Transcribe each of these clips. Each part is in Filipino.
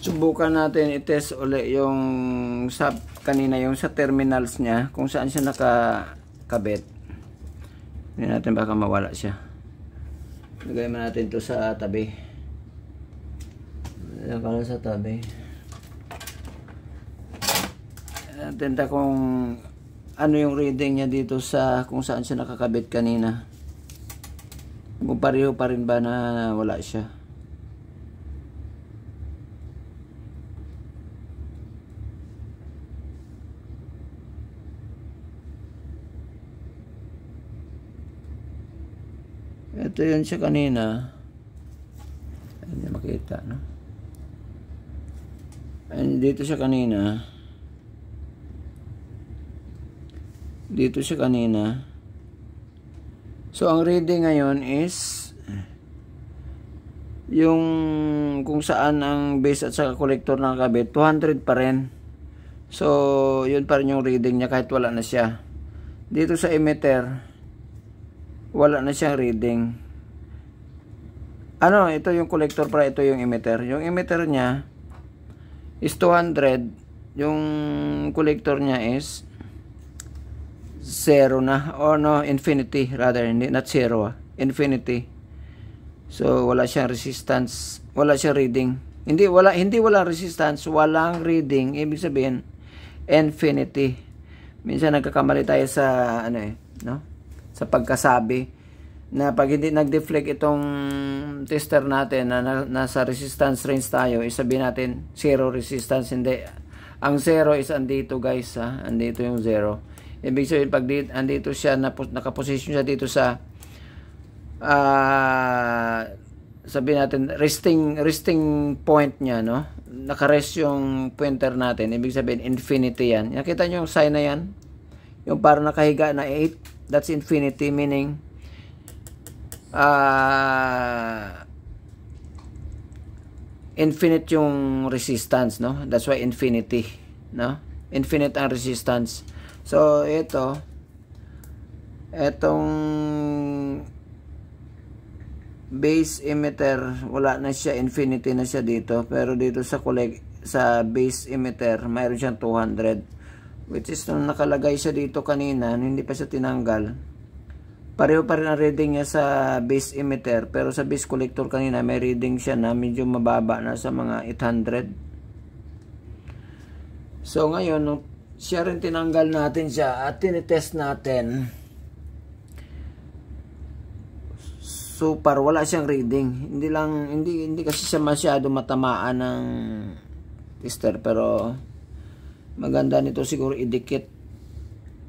Subukan natin i-test uli yung sa kanina, yung sa terminals niya, kung saan siya nakakabit. Hindi natin baka mawala siya. Lagay mo natin to sa tabi. Lagay ko sa tabi. Tenta kung ano yung reading niya dito sa kung saan siya nakakabit kanina. Kung pareho pa rin ba na wala siya. Ito yun siya kanina. Hindi makita, no? Dito siya kanina. Dito siya kanina. So, ang reading ngayon is yung kung saan ang base at saka collector nakakabit, 200 pa rin. So, yun pa rin yung reading niya kahit wala na siya. Dito sa emitter, wala na siyang reading. Ano, ito yung collector para ito yung emitter. Yung emitter niya is 200. Yung collector niya is 0 na. O no, infinity rather. Hindi, not 0. Infinity. So, wala siyang resistance. Wala siyang reading. Hindi wala resistance. Walang reading. Ibig sabihin, infinity. Minsan nagkakamali tayo sa, ano no? Sa pagkasabi na pag hindi nag-deflect itong tester natin na nasa resistance range tayo, sabihin natin 0 resistance. Hindi, ang 0 is andito guys, ha? Andito yung 0. Ibig sabihin pag andito siya, nakaposition siya dito sa sabihin natin resting point niya, no? Nakarest yung pointer natin, ibig sabihin infinity yan. Nakita nyo yung sign na yan, yung parang nakahiga na 8. That's infinity, meaning infinite yung resistance, no? That's why infinity, no? Infinite ang resistance. So, itong base emitter, wala na siya, infinity na siya dito. Pero dito sa base emitter, mayroon siyang 200. Which is nung nakalagay siya dito kanina, hindi pa siya tinanggal. Pareho pa rin ang reading niya sa base emitter. Pero sa base collector kanina, may reading siya na medyo mababa na sa mga 800. So ngayon, nung siya rin tinanggal natin siya at tinitest natin, super, wala siyang reading. Hindi kasi siya masyado matamaan ng tester, pero maganda nito siguro idikit.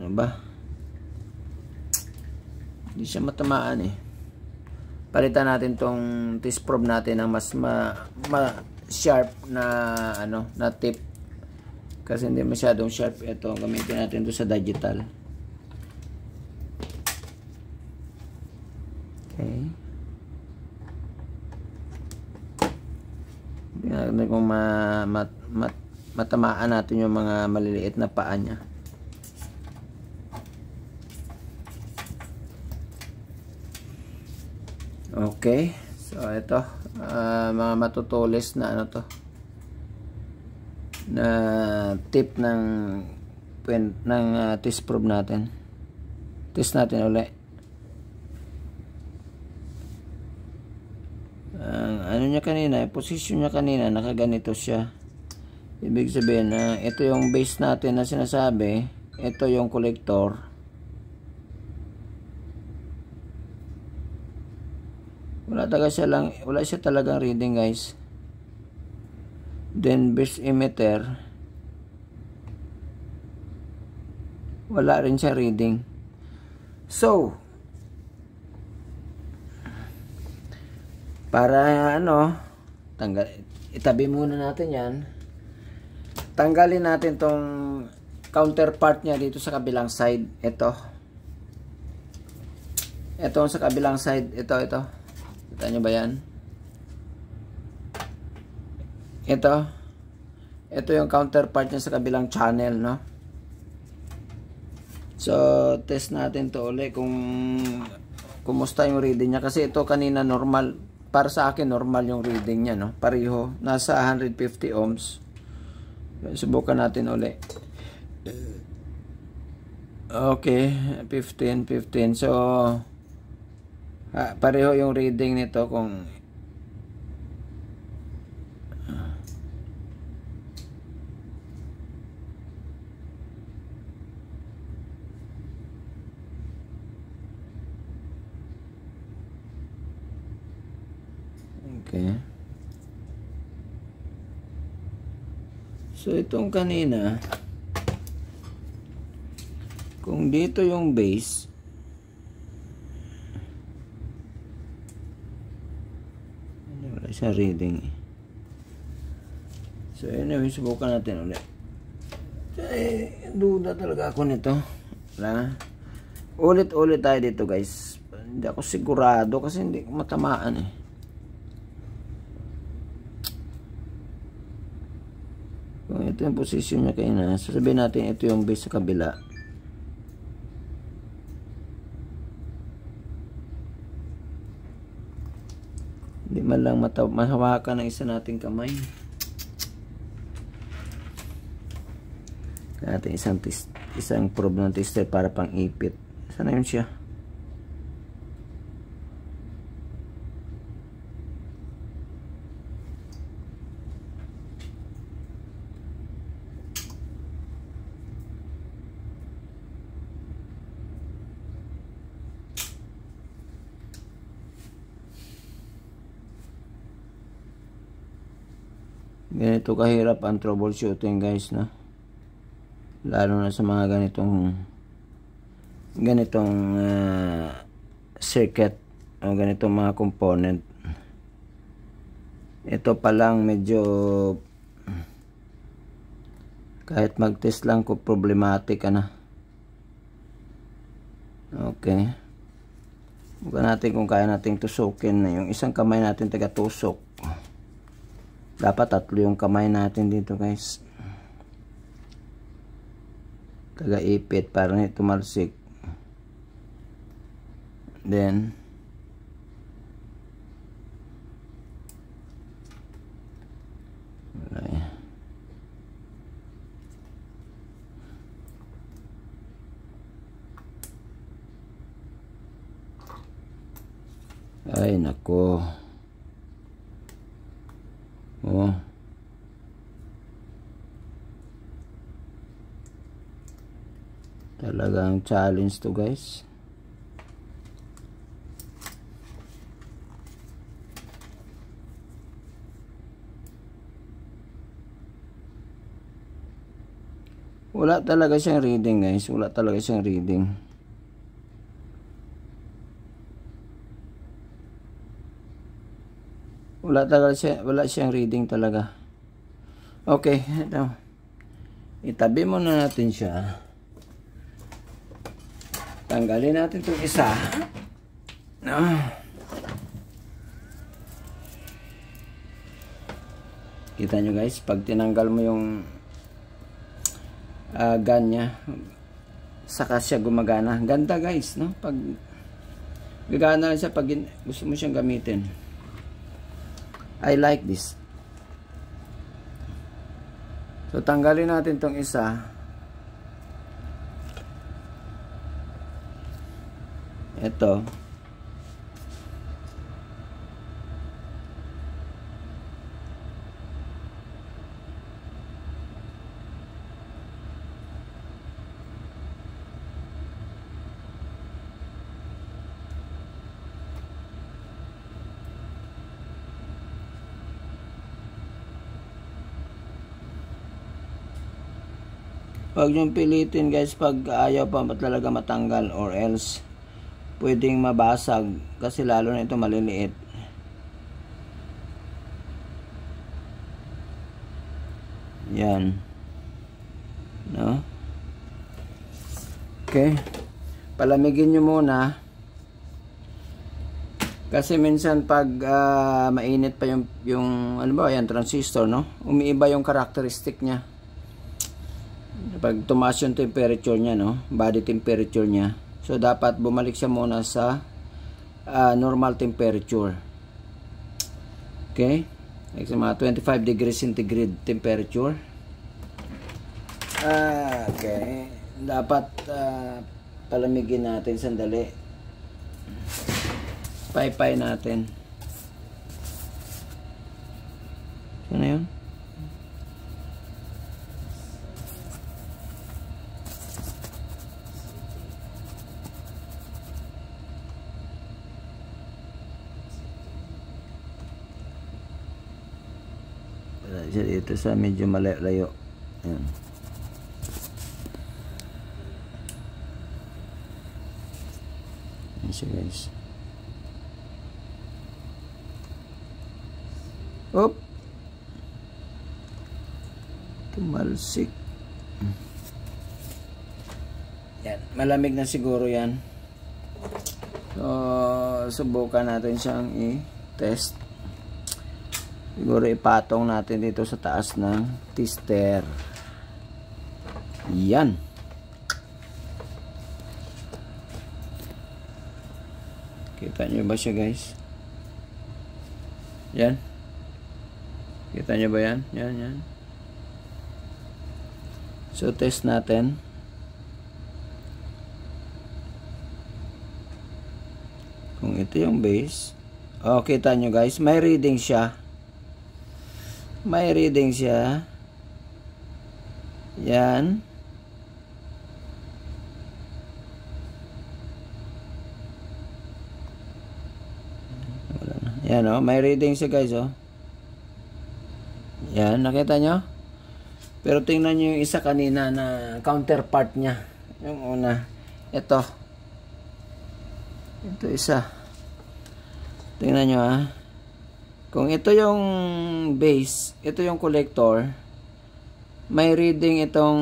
Ano ba? Hindi siya matamaan eh. Palitan natin tong test probe natin ng mas sharp na na tip. Kasi hindi masyadong sharp ito. Gamitin natin ito sa digital. Okay. Tingnan natin kung matamaan natin yung mga maliliit na paa niya. Okay. So, ito. Mga matutulis na na tip ng test probe natin. Test natin ulit. Ano niya kanina, position niya kanina, nakaganito siya. Ibig sabihin na ito yung base natin na sinasabi, ito yung collector. Wala siya talagang reading guys. Then base emitter, wala rin siya reading. So, para itabi muna natin yan. Tanggalin natin tong counterpart niya dito sa kabilang side. Ito sa kabilang side. Ito. Kita nyo ba yan? Ito yung counterpart niya sa kabilang channel, no? So, test natin to ulit kung kumusta yung reading niya. Kasi ito kanina normal. para sa akin normal yung reading niya, no? Pareho, nasa 150 ohms. Subukan natin uli. Okay, 15. So, pareho yung reading nito kung okay. So, itong kanina, kung dito yung base, wala siya reading. So, anyway, subukan natin ulit. Duda talaga ako nito. Wala. Ulit-ulit tayo dito, guys. Hindi ako sigurado kasi hindi matamaan eh. Kung ito yung position niya kayo na, sasabihin natin ito yung base sa kabila. Hindi man lang mahawakan ng isa nating kamay. Kaya natin isang probe ng tester para pang ipit. Sana yun siya. Ganito kahirap ang troubleshooting, guys, no? Lalo na sa mga ganitong circuit o ganitong mga component. Ito pa lang medyo kahit mag-test lang ko problematic na. Okay. Bukan natin kung kaya nating tusukin na yung isang kamay natin taga-tusok. Dapat 3 yung kamay natin dito, guys. Taga-ipit para nito tumalsik. Then ay nako. Oh. Talagang challenge to, guys. Wala talaga siyang reading, guys. Wala talaga siyang reading. Wala siyang reading talaga. Okay, ito. Itabi muna natin siya. Tanggalin natin itong isa. Kita nyo, guys, pag tinanggal mo yung gun nya, saka siya gumagana. Ganda, guys, no? Pag gagana lang siya pag gusto mo siyang gamitin. I like this. So, tanggalin natin tong isa. Ito. Huwag niyong pilitin, guys, pag ayaw pa talaga matanggal, or else pwedeng mabasag kasi lalo na ito maliliit. Yan. No? Okay. Palamigin nyo muna. Kasi minsan pag mainit pa yung ano ba, yan, transistor, no? Umiiba yung characteristic niya. Pag tumaas yung temperature niya, no? Body temperature niya. So, dapat bumalik siya muna sa normal temperature. Okay. Like sa mga 25 degrees centigrade temperature. Okay. Dapat palamigin natin sandali. Paypay natin. Ano yun? Dito sa medyo malayo. Ayan. Ayan siya guys. Op! Tumalsik. Yan. Malamig na siguro yan. So, subukan natin siyang i-test. Siguro ipatong natin dito sa taas ng tester. Yan. Kita nyo ba siya guys? Yan. Kita nyo ba yan? Yan, yan. So test natin. Kung ito yung base. Oh, kita nyo guys. May reading siya. May reading siya. Yan. Yan oh, may reading siya guys oh. Yan, nakita nyo? Pero tingnan nyo yung isa kanina na counterpart niya. Yung una. Ito. Ito isa. Tingnan nyo ah. Kung ito yung base, ito yung collector, may reading itong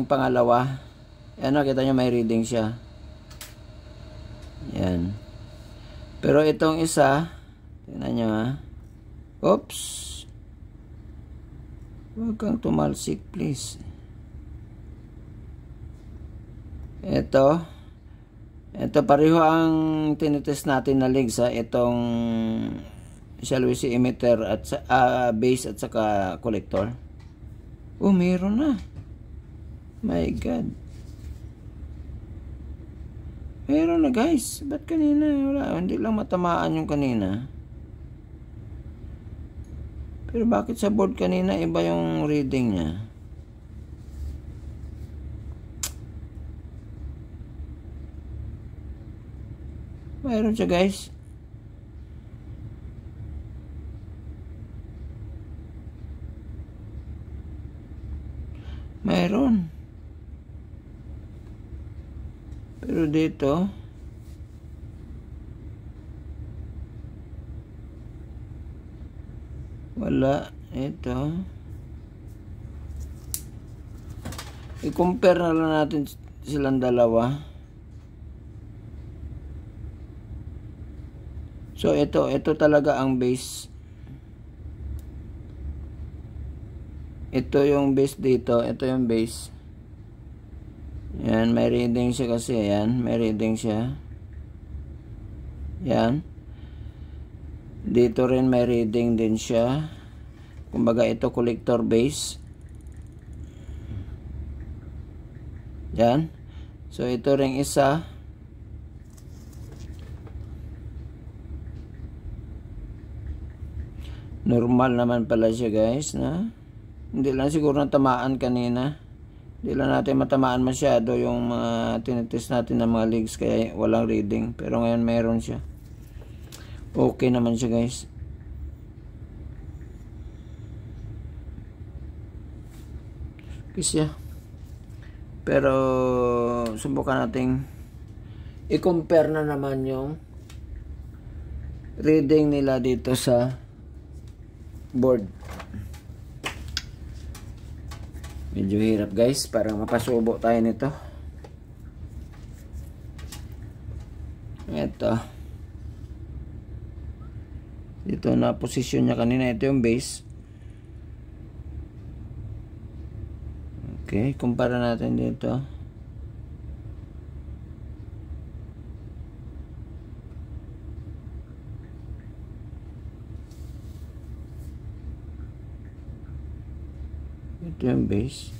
pangalawa. Yan, nakita nyo may reading siya. Yan. Pero itong isa, tingnan nyo ha. Oops. Huwag kang tumalsik, please. Ito pareho ang tinitest natin na links ha. Itong shall we say emitter at base at saka collector. Oh, meron na. My God. Meron na guys. Ba't kanina? Wala. Hindi lang matamaan yung kanina. Pero bakit sa board kanina iba yung reading niya? Mayroon siya guys. Mayroon. Pero dito wala. Ito i-compare na lang natin silang dalawa. So ito talaga ang base. Ito yung base dito, ito yung base. Yan, may reading siya kasi, yan, may reading siya. Yan. Dito rin may reading din siya. Kumbaga ito collector base. Yan. So ito ring isa. Normal naman pala siya guys, na? Hindi lang siguro natamaan kanina. Hindi lang natin matamaan masyado yung mga tinitest natin ng mga legs kaya walang reading. Pero ngayon meron siya. Okay naman siya guys. Okay siya. Pero subukan natin i-compare na naman yung reading nila dito sa board. Medyo hirap guys para mapasubo tayo nito. Ito. Dito na posisyon niya kanina. Ito yung base. Okay, kumpara natin dito. Ito yung base.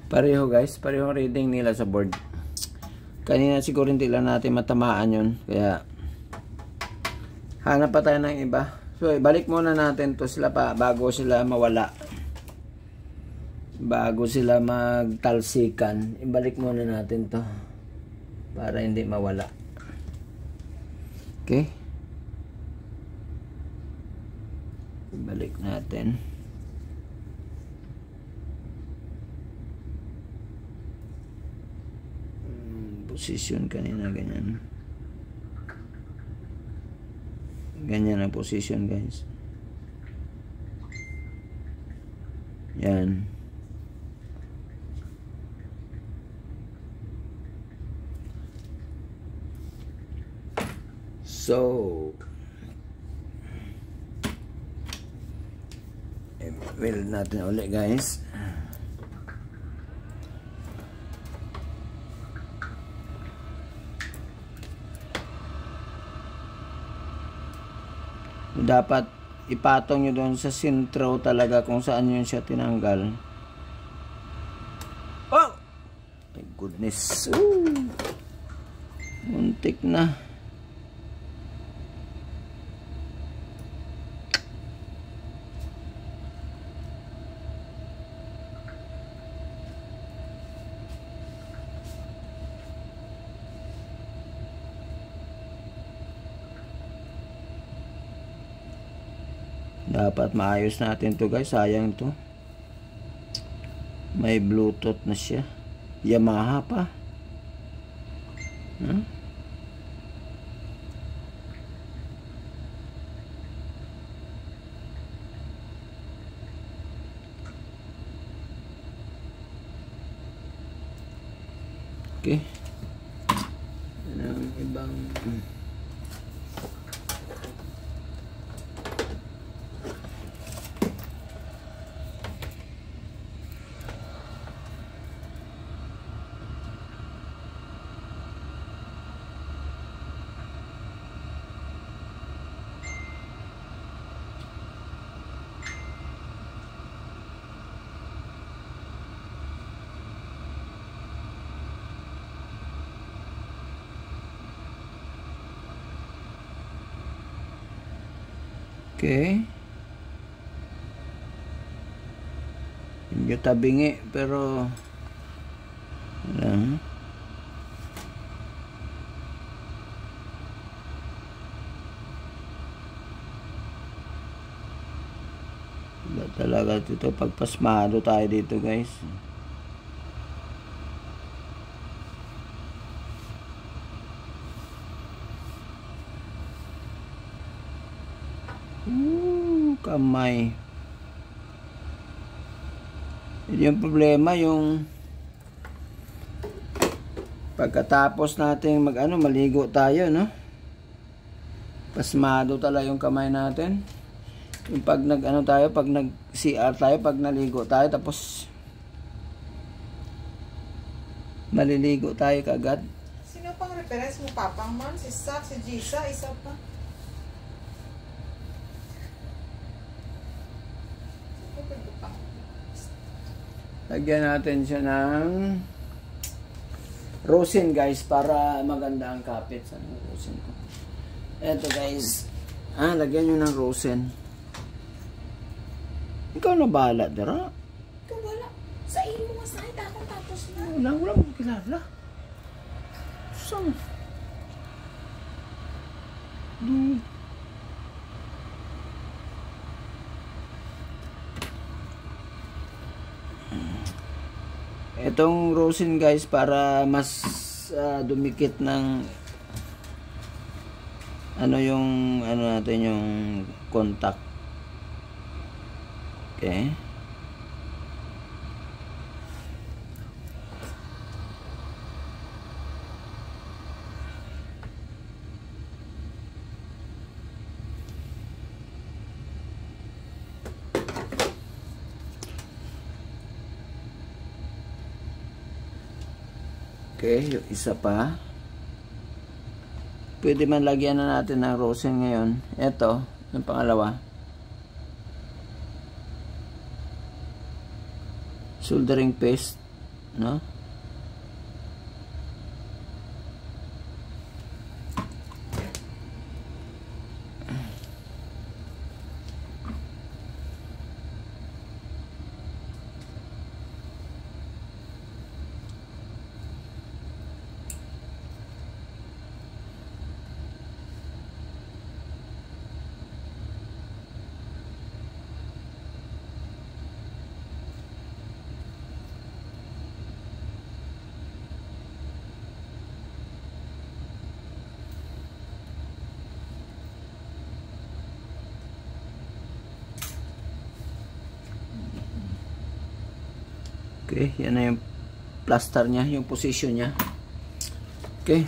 Pareho guys, pareho reading nila sa board. Kanina siguro hindi lang natin matamaan yun, kaya hanap pa tayo ng iba. So ibalik muna natin to sila pa bago sila mawala, bago sila magtalsikan. Ibalik muna natin to para hindi mawala. Okay, ibalik natin. Position kanina ganyan. Ganyan ang position guys. Yan. So build natin ulit guys. Dapat ipatong nyo doon sa sentro talaga kung saan yun siya tinanggal. Oh! My goodness. Ooh. Muntik na. Dapat maayos natin to guys, sayang to. May Bluetooth na siya. Yamaha pa. Huh? Okay. Anong ibang okay. Medyo tabingi pero wala. Wala talaga dito, pagpasmado tayo dito guys. Kamay. Yung problema yung pagkatapos natin maligo tayo, no? Pasmado talaga yung kamay natin. Yung pag pag nag CR tayo, pag naligo tayo tapos maliligo tayo kagad. Sino pang reference mo, Papang Man? Si Sak, si Jisa, isa pa. Lagyan natin siya ng rosin guys para maganda ang kapit. Saan yung rosin ko? Eto guys. Lagyan nyo ng rosin. Ikaw na bahala, Dara. Ikaw wala. Sa iyo nga sa tapos na. Wala mong kilala. Saan? Itong rosin guys para mas dumikit ng yung natin yung contact. Okay. Okay, yung isa pa. Pwede man lagyan na natin ng rosin ngayon. Ito, yung pangalawa. Soldering paste, no? Okay, yan na yung plaster niya, yung position niya. Okay.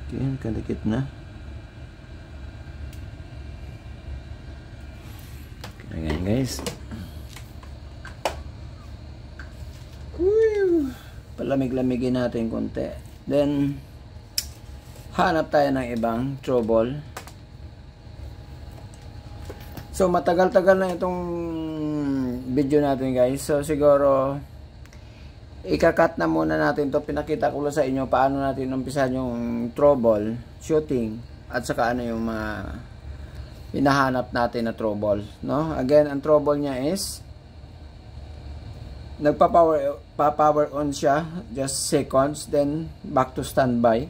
Okay, kadikit na. Ayan guys. Palamig-lamigin natin konti. Then, hanap tayo ng ibang trouble. So, matagal-tagal na itong video natin guys. So, siguro ika-cut na muna natin to. Pinakita ko lang sa inyo paano natin umpisahan yung trouble shooting at saka ano yung mga hinahanap natin na trouble, no? Again, ang trouble niya is nagpa-power on siya just seconds, then back to standby.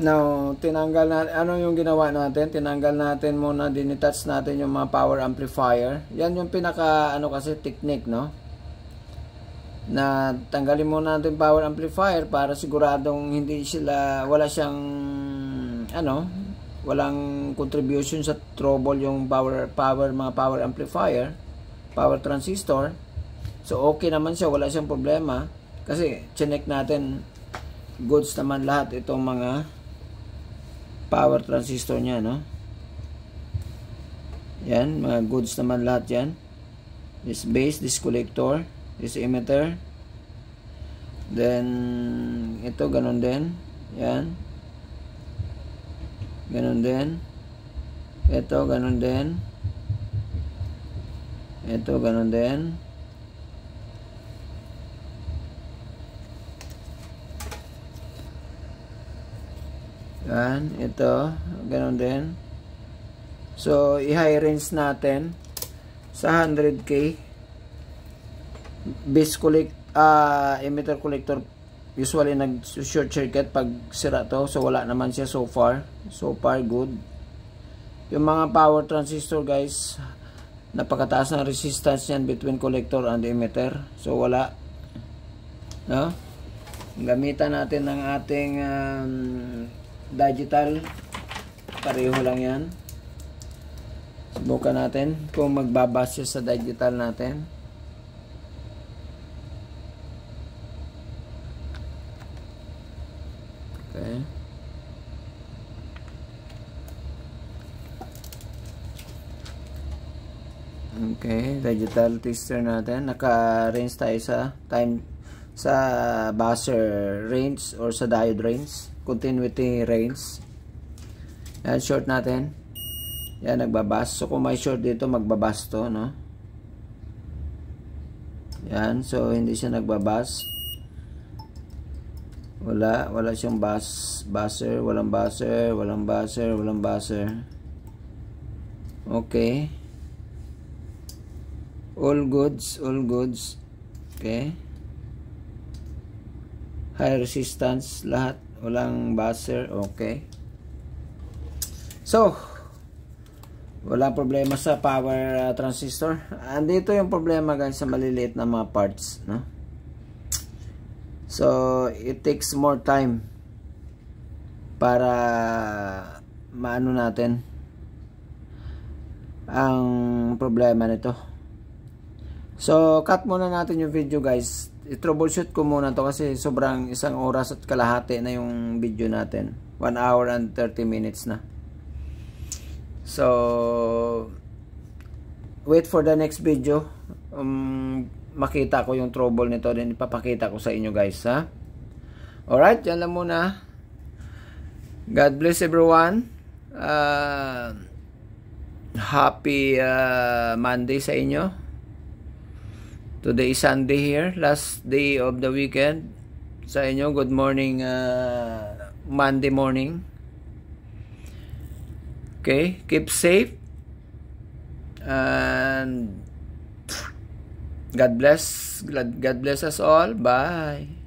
Now, tinanggal natin, ano yung ginawa natin? Tinanggal natin muna, dinetach natin yung mga power amplifier. Yan yung pinaka ano kasi technique, no? Na tanggalin muna natin power amplifier para siguradong hindi sila, wala siyang ano, walang contribution sa trouble yung mga power amplifier, power transistor. So okay naman siya, wala siyang problema kasi chinek natin goods naman lahat itong mga power transistor niya, no? Yan, mga goods naman lahat yan. This base, this collector, this emitter, then ito ganun din, yan, ganun din, ito ganun din, ito ganun din, yan, ito ganun din. So i-high range natin sa 100K. Base emitter collector usually nag short circuit pag sira to, so wala naman siya so far good. Yung mga power transistor guys, napakataas ng resistance yan between collector and emitter, so wala, no? Gamitan natin ng ating digital, pareho lang yan. Subukan natin kung magbabase sa digital natin. Okay. Okay, digital tester natin. Naka-range tayo sa buzzer range or sa diode range, continuity range. Yan, short natin. Yan, nagbabas. So kung may short dito, magbabas to, no? Yan, so hindi siya nagbabas. Wala siyang buzzer, walang buzzer. Okay. All goods. Okay. High resistance lahat, walang buzzer. Okay. So, walang problema sa power transistor. Andito yung problema guys sa maliliit na mga parts, no? So it takes more time para maano natin ang problema nito. So cut muna natin yung video guys. I-troubleshoot ko muna to kasi sobrang 1 oras at kalahati na yung video natin. 1 hour and 30 minutes na. So wait for the next video. Makita ko yung trouble nito, then ipapakita ko sa inyo guys, ha. Alright, yan lang muna. God bless everyone. Happy Monday sa inyo. Today is Sunday here, last day of the weekend. Sa inyo, good morning, Monday morning. Okay, keep safe. And God bless us all. Bye.